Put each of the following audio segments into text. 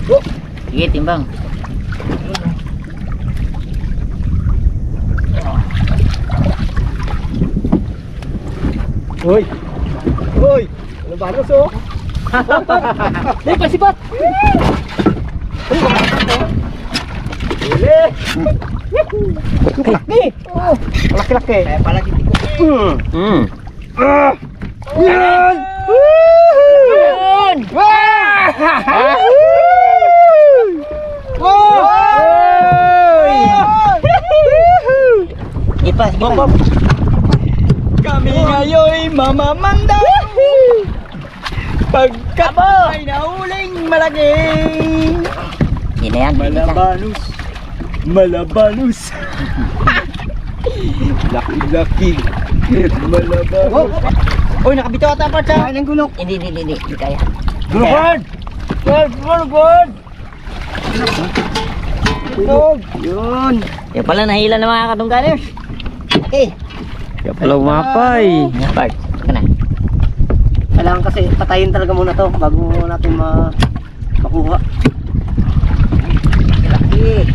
Oh, sige, timbang. Uy! Uy! Ano ba halos oh? Hindi, pasipat! Huli! Laki! Laki-laki! Kaya pala hindi ko. Yan! Yun! Ipa, sige pa. Kami ngayon mamamanda pagkat ay nahuling malaki. Yun na yan. Malabanus. Malabanus. Laki-laki. Malabanus. Uy, nakabitaw ata pa siya. Ay, ng gulok. Hindi kaya. Gulokon! Gulokon! Gulokon! Yun. Yan pala nahila ng mga katungganers. Okay. Kaya pala umapay. Bart, ka na. Kailangan kasi patayin talaga muna to bago natin makuha. Laki.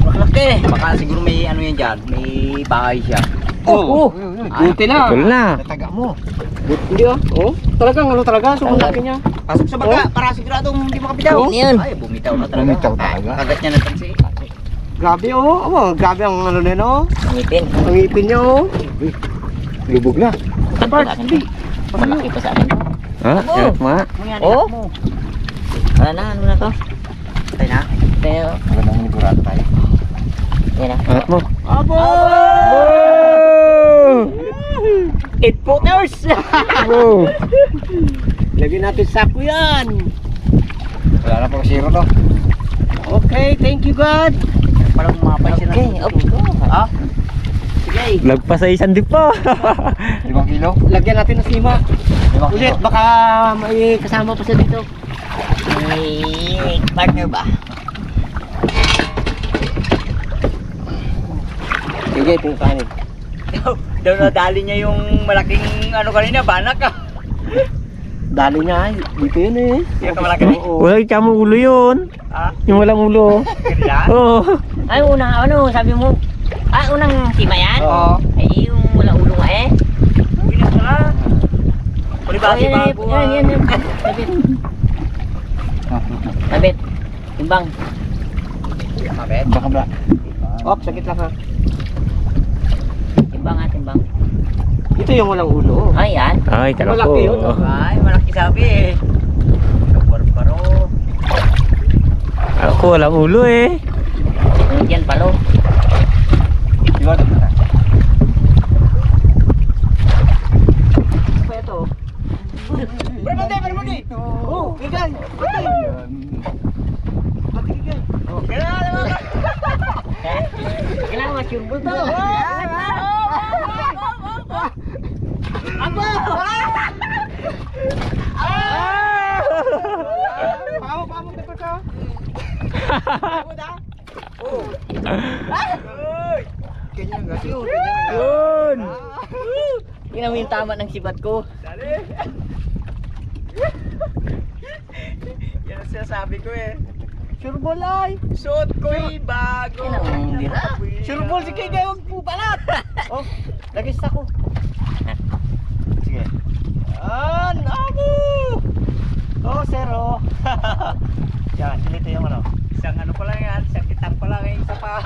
Laki. Baka siguro may ano yan dyan, may bahay siya. Oo. Buti na. Tul na. Nataga mo. Hindi ah. Oo. Talagang ano talaga. Sobrang laki niya. Pasok sa baga, para siguradong hindi makapitaw. Ano yan? Ay, bumitaw na talaga. Bumitaw talaga. Kagat niya na tansi. Grabe oh. Grabe ang ano na no. Ngipin. Ang ipin niya oh. Lubog na. Bart, hindi. Malaki pa sa akin. Ha? Abo. Ma? Oh. Ano na to? Tayo na. Pero, Wala nang nigurado tayo. yan na. Angat mo. Abo! 8 footers! Lagyan natin sako yan. Wala na po zero to. Okay, thank you God. Parang umapay siya na. Okay, up go. Ha? Sige. Lagpas sa isang dip pa. 5 kilo? Lagyan natin ng sima. 5 Ulit, baka may kasama pa siya dito. May partner ba? Sige, pinakanin. Daw nadali niya yung malaking ano kanina, banak ka. Dali niya, dito yun eh. Yung kamalaki na? Wala kang ulo yun. Ha? Yung walang ulo. Ganyan? Oo. Ay, unang ano, sabi mo? Ah, unang sima yan? Oo. Ay, yung wala ulo nga eh. Uwi na pala. Palibasi bago. Yan. Sabit. Sabit. Timbang. Mabet? Baka ba? Op, sakit lang ha. Timbang. Ito yung walang ulo. Ay, yan. Ay, taka Malaki yun. po. Ay, malaki sabi eh. Barbaro. Ako walang ulo eh. Yan palo. Diba? Apa ito? Bermundi. Oh, ikan. Oh, kailangan. Kailangan masyurbol to. Pamo dekat ka. Ganyan nga siya. Yun. Tingnan mo yung tama ng sibat ko. Yan ang sinasabi ko eh. Surbol ay. Suot ko'y bago. Yan ang dira. Surbol si Kay huwag po balat. Oh, lagi sa ko. Sige. Abo! Oh, zero. Yan, dito yung ano. Isang ano pa lang yan, isang kitang pa lang yung isa pa.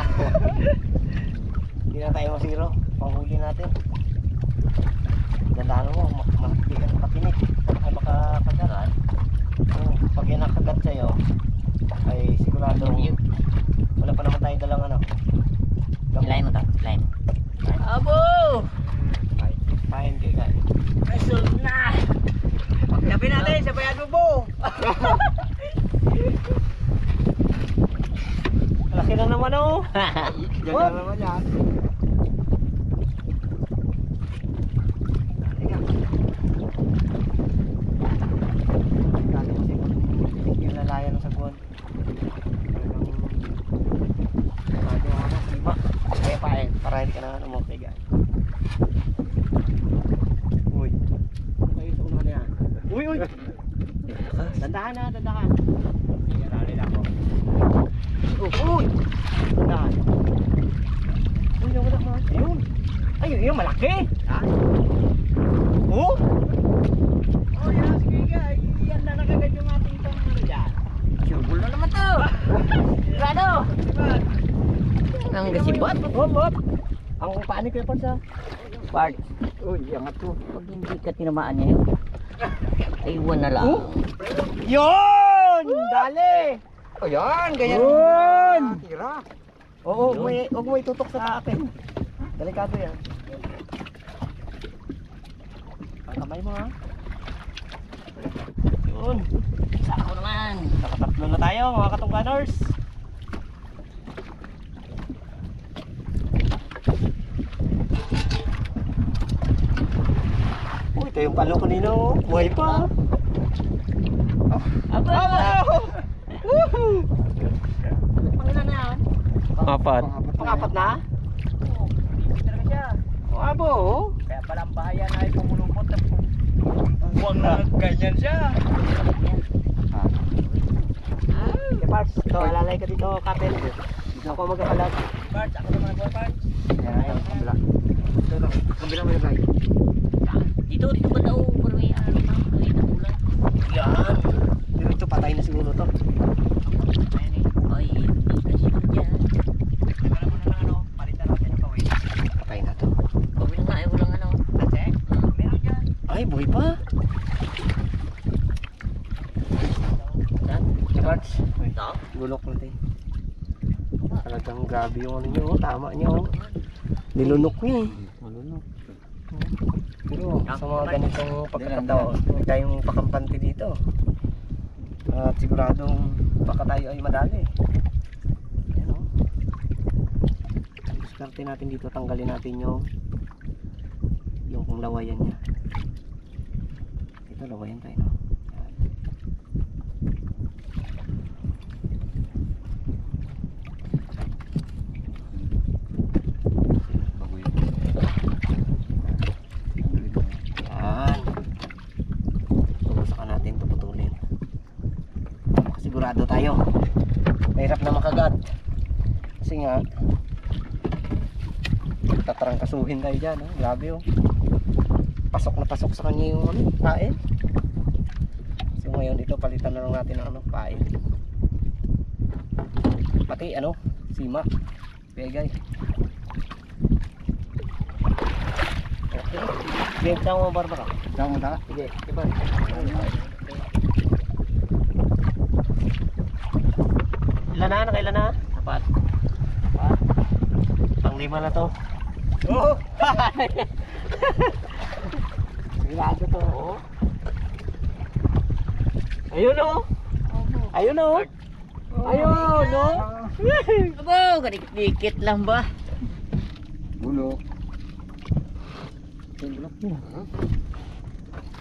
Hindi na tayo masiro. Panghuli natin. Gandaan mo, makikita ng patinik. Ay makakagat. Oh, pag yan nakagat sa'yo, ay sigurado wala pa naman tayo dalang ano. Ilayin mo to. Ilayin mo. Abo! Pahin kay Kay. Result na! Sabi natin, sabay adobo. Laki na naman oh. Ganyan naman yan. Dati kasi yung lalayan ng sagwan. Talagang ano, iba. Kaya pahin, para hindi ka na umapigay. Uy. Ano kayo sa unahan na yan? Uy! Dandahan na, dandahan. Sige, nalila ko. Yung malaki. Ha? Oh? Oh, yan, sige ka. Yan na nakagad yung ating pang ano dyan. Subol na naman to. Sigurado. Ang gasibot. Hop. Ang paano ko yung sa? Bart, Uy, angat to. pag hindi ka tinamaan niya yun, ay iwan na lang. Yun! Dali! O yan, ganyan. Yun! Tira. Oo, huwag mo itutok sa akin. Delikado yan. Kamay mo ha. Yun. Sako naman. Nakatatlo na tayo mga katungganers. Uy, ito yung palo kanina oh. Buhay pa. Aba! Woohoo! Pangilan na yan? Apat. Pangapat na? Hindi talaga siya. O abo oh. Kaya palang bahayan ay pumulupot at buwang na ganyan siya. Okay, Parts. Ito, alalay ka dito, Kapel. Dito ako magkakalag. Parts, ako naman ako, Parts. Yan, kabila. Kabila mo yung guys. Dito ba daw? Pero may ano pa? May nagulan. Yan. Pero ito, patay na siguro to. Ay, hindi kasi yun dyan. Teka naman na ano, palitan natin ang kawin. Patay na to. Kawin nga, walang ano. Kasi, meron dyan. Ay, buhay pa. Saan? Parts. Ito? Gulok natin. Talagang grabe yung ano nyo. Tama nyo. Nilunok niya eh. Pero sa mga ganitong pagkakataon, huwag tayong pakampante dito. At siguradong baka tayo ay madali. Ayan o. Diskarte natin dito, tanggalin natin yung lawayan niya. Ito lawayan tayo. No? Ayan. Yan. Tubusakan natin, puputulin. Sigurado tayo. Mahirap na makagat. Kasi nga tatrangkasuhin tayo dyan. Oh. Grabe oh. Pasok na pasok sa kanya yung ano, pain. So ngayon ito palitan na lang natin ng ano, pain. Pati ano, sima. Pegay. Okay. Sige, sama mo Barbara. Sama mo na? Sige, iba. Ilan na? Nakailan na? Apat. Pang-lima na to. Oo! Sigurado to. Oh. Ayun oh. Ayun oh. Ayun no. Abo, kadikit lang ba? Bulo.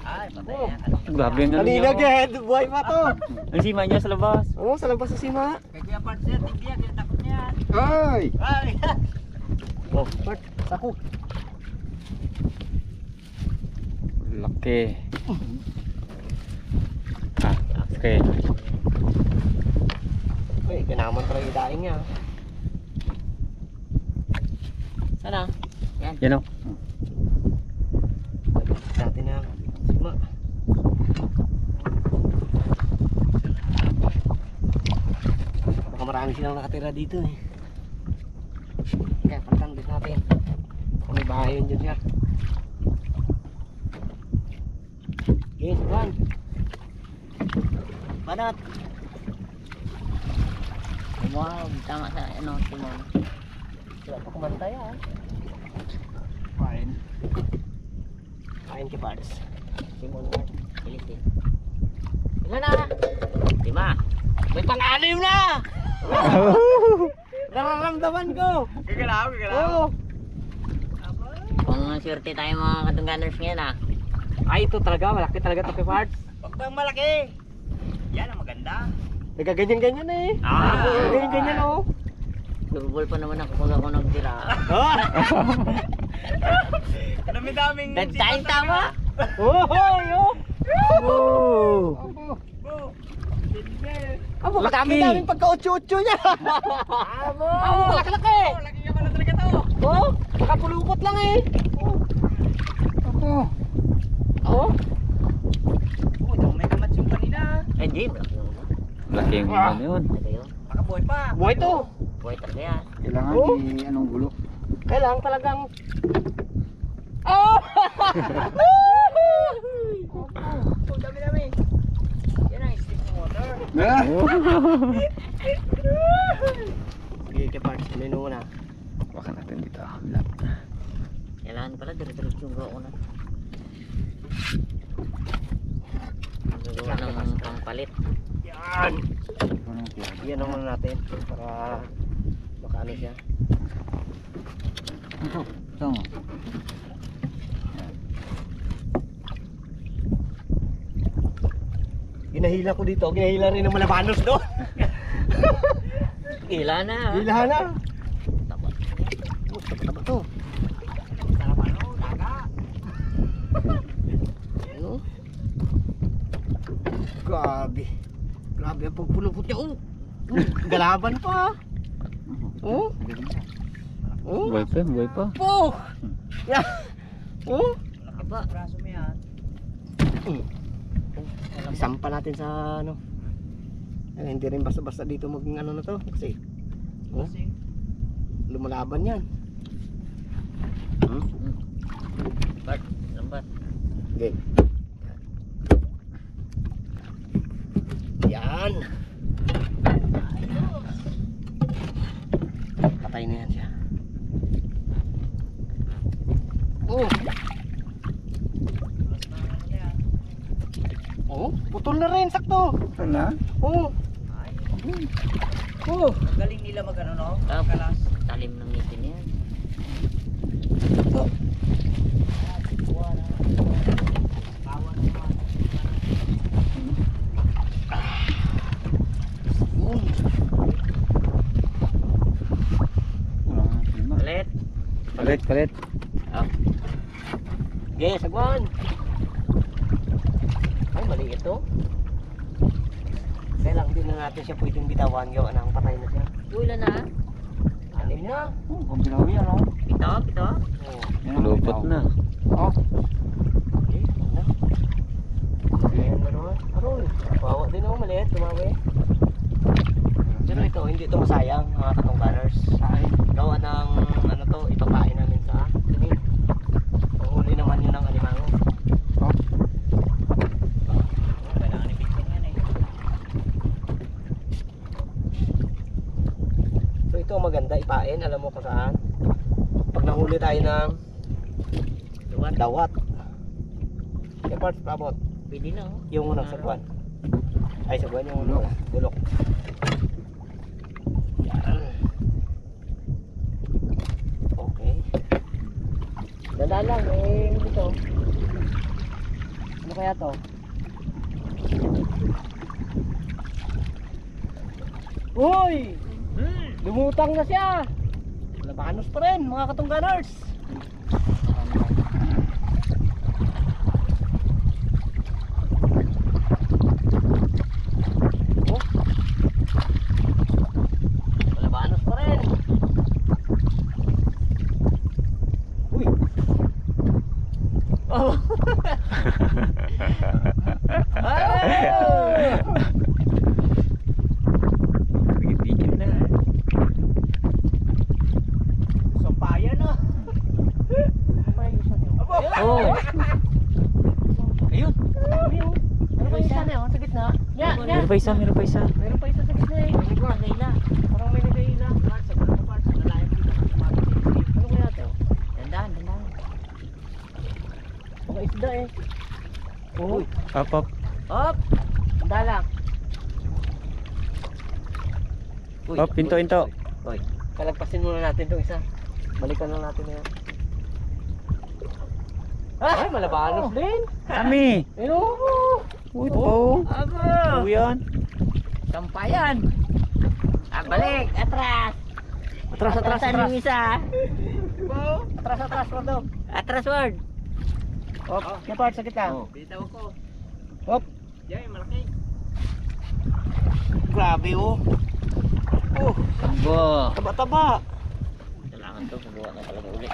Ay, patay yan. Grabe ang ano Kanina niya. ged, buhay pa to. Ang sima niya sa labas. Oo, sa labas sa sima. Kaya Kuya Parts yan, tigil yan, takot niya. Ay! Ay! Oh, Bert, sako. Laki. Ah, okay. Uy, kinaman pala yung daing niya. Sana? Yan. Yan o. Dati na sima. Baka marami silang nakatira dito eh. Kaya palitan ulit natin. Kung may bahay yun dyan siya. Yes, one. Banat. Wow, tama sa ano, Timon. Sila pa kumantay ah. Fine. Kain kay Parts. Timon, bilis eh. Ilan na? 5. May pang-anim na! Nararamdaman ko! Gagalaw, gagalaw. Oo! Kung swerte tayo mga katungganers ngayon ah. Ay, ito talaga. Malaki talaga ito kay Parts. Huwag bang malaki. Yan ang maganda. Nagaganyan-ganyan eh. Ah! Nagaganyan-ganyan oh. Nabubol pa naman ako pag ako nagtira. Dami-daming... Nagtayong tama! Oh! Oh! Oh! Bo! Abo, dami-daming pagka-utso-utso niya. Abo! Abo, laki-laki. Laki ka pala talaga to. Oh, nakapulukot lang eh. Ako. Oh. Oh, may kamats yung kanina. Ay, hindi. Malaki yun. Laki yung ano yun. Malaki yun. Makabuhay pa. Buhay to. Buhay talaga yan. Kailangan Oh. anong gulo. Kailangan talagang... Oh! Oh, dami-dami. Yan ang stick ng water. Sige, Kepards, menu mo na. Baka natin dito. Kailangan pala, dire-diretso yung gawa ko na. Gagawa ng pampalit. Yan! Yan naman natin para baka ano siya. Ito. Ito. Ginahila ko dito, ginahila rin ng malabanos doon. Ila na. Hila na. Tapat. Taba to. Sarap ano, daga. Ano? Grabe. Grabe ang pagpulupot niya. Oh. Galaban pa. Oh. Oh. Buhay pa, buhay pa. Oh. Yeah. Oh. Aba. Braso mo yan. Isampa natin sa ano. Ay, hindi rin basta-basta dito mag ano na to kasi Kasing. lumalaban yan. Bart, lambat. Okay. Yan. Patay na yan siya. Oh. Oh, putol na rin, sakto. Ito na. Oh. Ay. Oh. Galing nila mag ano no? Ah, Kalas. talim ng ngipin yan. Oh. Palit. Palit, palit. Okay, sagwan. Ay, mali ito. Kailang din na natin siya pwedeng bitawan. Gawa na, patay na siya. Wala na. Alim na. Oh, ang bilaw yan oh. Pito, pito. Oh. Pulupot na. Oh. Okay, na. Ayan na naman. Aroy, bawa din ako maliit, tumawi. Pero ito, hindi ito masayang mga katungganers. Gawa ng ano to, ipapain namin sa tinig. Panghuli naman yun ng alimango. Oh. Kailangan ipitkin yan eh. So ito maganda ipain, alam mo kung saan. Pag nahuli tayo ng Duwan. dawat. Yung parts pabot, Pwede na oh. yung unang sagwan. Ay, sagwan yung unang bulok. Yan. Okay. Dala lang, eh, dito. Ano kaya to? Uy! Lumutang na siya! Labanos pa rin, mga katungganers! Oh. Labanos pa rin! Uy! Oh! Ah! Tigil na. Sampayan na. Oh! Ayun. Ano ba yung isa na yun? Sa gitna? Meron pa isa, meron pa isa. Meron pa isa sa gitna eh. Nagayla. Parang may nagahila. Sa mga parts, nalayan dito. Ano kaya to? Dandan, dandan. Mga isda eh. Oh, Up, up. Hop. handa lang. Up, pinto, pinto. Uy, kalagpasin muna natin itong isa. Balikan lang natin yan. Ay, malabanos din. Kami. Ayun. Uy, ito po. Abo. Uy, yan. Sampayan. Ah, balik. Atras. Atras, atras, Atrasan atras. yung isa. Atras, atras, Wardo. Atras word. Hop, yung part sa gitna. Oh. Bitaw ko. Hop. Yan, malaki. Grabe oh. Oh, Abo. taba-taba. Kailangan naman to. Subukan na talaga ulit.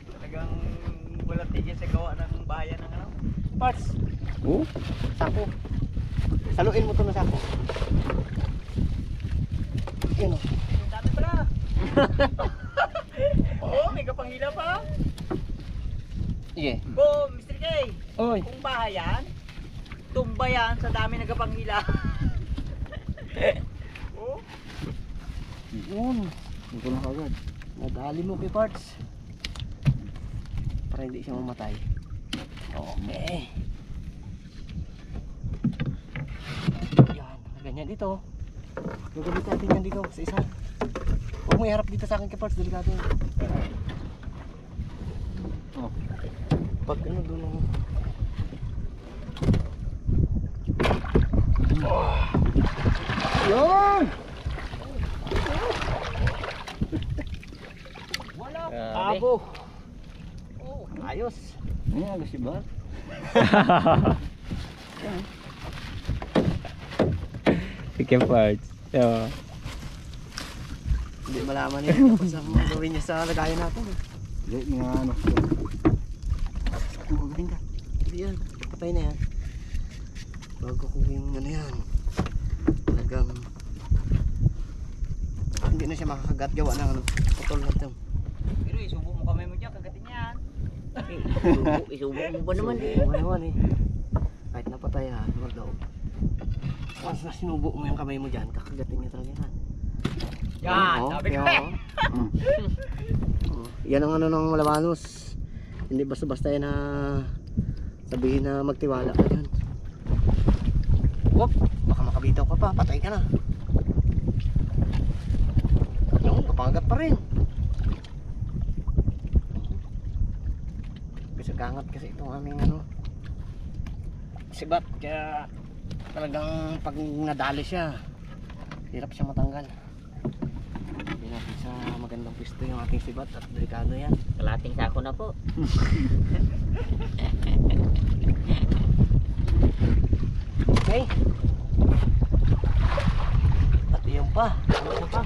Talagang walang tigil sa gawa ng bayan ng ano. Parts, Oh, sako. Saluin mo to na sako. Yun o. Yung dati pala. Oo, may kapanghila pa. Sige. Boom, Mr. K. Oy. Kung bahay yan, tumba yan sa dami ng kapanghila. Oh, Yun. Hindi ko na kagad. Nadali mo kay Parts. Para hindi siya mamatay. Okay. Yan. Ganyan dito. Gagawin natin yan dito sa isa. Huwag mo iharap dito sa akin kay Parts. Delikado yan. Oh. Pag ano doon ako. Yan! wala. Grabe. Abo! Oh, ayos! ay, agos si Bart. Sige, parts. Yeah. Hindi malaman niya kung saan mo gawin niya sa lagayan natin. Hindi, nga ano. Magaling ka. Hindi yan. Patay na yan. Bago ko yung ano yan. Talagang hindi na siya makakagat gawa ng ano. Putol na ito. Pero isubo mo kamay mo dyan, kagatin yan. Isubo mo ba naman? Oo naman eh. Kahit napatay ha, wag daw. Once na sinubo mo yung kamay mo dyan, kakagatin niya talaga yan. Yan, Oo, sabi ko yan, eh. oo. Oo. Yan ang ano ng Malabanos. Hindi basta-basta yan na sabihin na magtiwala ka dyan. Wop, baka makabitaw ka pa, patay ka na. Yung kapangat pa rin. Kasi kangat kasi itong aming ano sibat, kaya talagang pag nadali siya hirap siya matanggal. Hindi natin sa magandang pisto yung ating sibat at delikado yan. Kalating sako na po. Okay. At yun pa. Ano pa?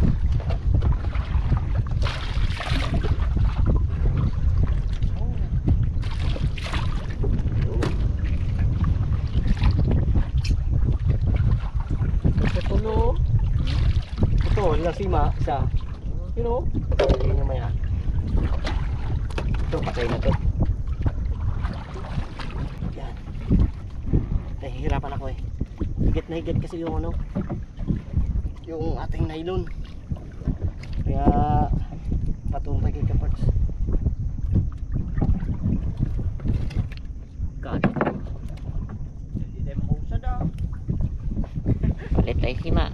Puno. Ito, lasima siya. You know? Hindi naman yan. Ito, patay na to. Yan. Nahihirapan ako eh. Higit na higit kasi yung ano, yung ating nylon. Kaya patumpay kay Kaparts. God. Hindi tayo makausad ah. Palit tayo sima.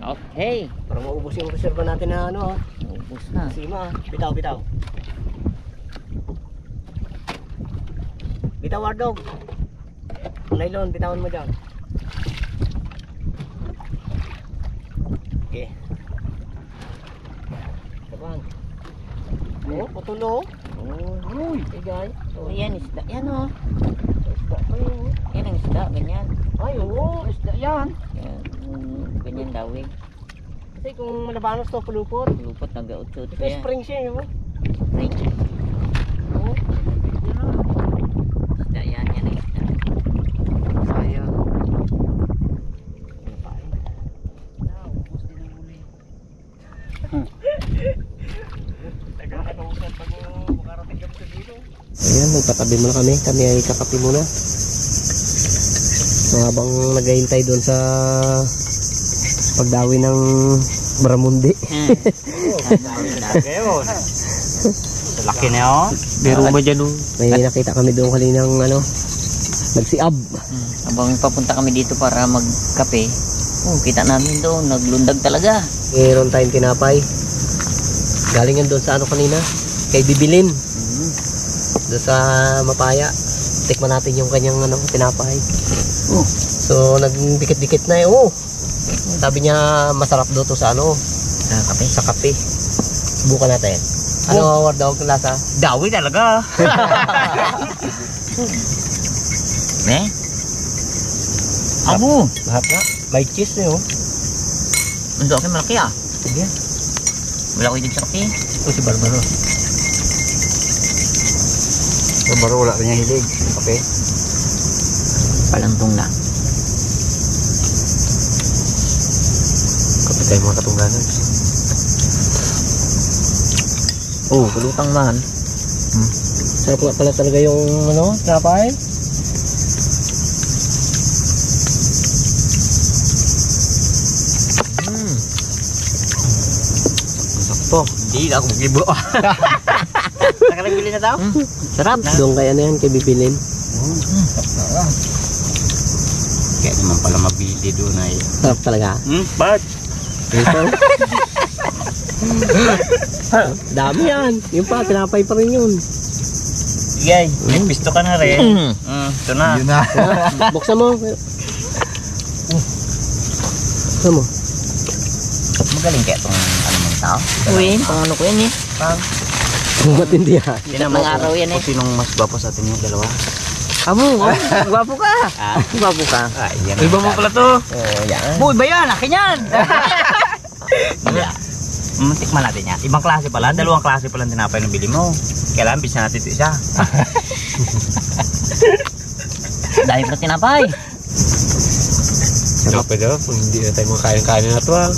Okay. Para maubos yung reserva natin na ano ah. Ubus na. Sima ah. Bitaw, bitaw. Bitaw, Wardog. Nylon, bitawan mo dyan. Okay. Kapan. Oh, patulo. Oh, uy, guys. Oh, yan isda. Yan oh. Isda pa yun. Yan ang isda. Ganyan. Ay, oo, isda yan. Yan. Ganyan dawig. Kasi kung Malabanos to, pulupot. Lupot nag-out-shoot Ito yan. spring siya, yun. Spring. Oo. Isda yan. Yan ang isda. Sayang. Ubus din ang huli. Tagal ka kausad pag makarating kami sa dito. Ayan, magpatabi muna kami. Kami ay kakapi muna. So habang naghahintay doon sa pagdawi ng Baramundi. Ngayon. Sa laki na yun. Biro ba dyan may nakita kami doon kaninang ano, nagsiab. Habang papunta kami dito para magkape, kita namin doon, naglundag talaga. Mayroon tayong tinapay. Galing yan doon sa ano kanina, kay Bibilin. Doon sa Mapaya. Tikman natin yung kanyang ano, tinapay. So nagdikit-dikit na eh. Sabi niya masarap daw to sa ano, Kape. sa kape. Subukan natin. Ano Wardog ang lasa? Dawi talaga. Eh? Abo! Lahat na. May cheese na yun. Ang doon malaki ah. Sige. Wala ko yung sa kape. Ito si Barbaro. Barbaro wala rin yung hilig. Okay. Palantong na. Kapit tayo mga katungganan. Oh, kulutang man. Sarap nga pala talaga yung ano, tinapay. Sakto. Hindi ako magibo. Nakalagili na daw? Sarap. Doon kaya na yan kay bibilin. Kaya naman pala mabili doon ay. Sarap talaga. Bad. Ito. Dami yan. Yung pa, tinapay pa rin yun. Sige, may pisto ka na rin. Ito na. Yun na. Buksan mo. Buksan mo. Magaling kaya itong ano mong tao. Uy, paano ko yan eh. Matindi ha. Mga araw yan eh. Kung sinong mas gwapo sa atin yung dalawa. Abo, gwapo ka. Gwapo ka. Yan. Iba mo pala to. Oh, yan. Boy, ba yan? Akin yan. Tikman natin yan. Ibang klase pala. Dalawang klase pala ang tinapay ng bili mo. Kailangan bisa natin ito isa. Dahil pa tinapay. Sarap. Pwede ba? Kung hindi na tayo makakain-kain na ito ha.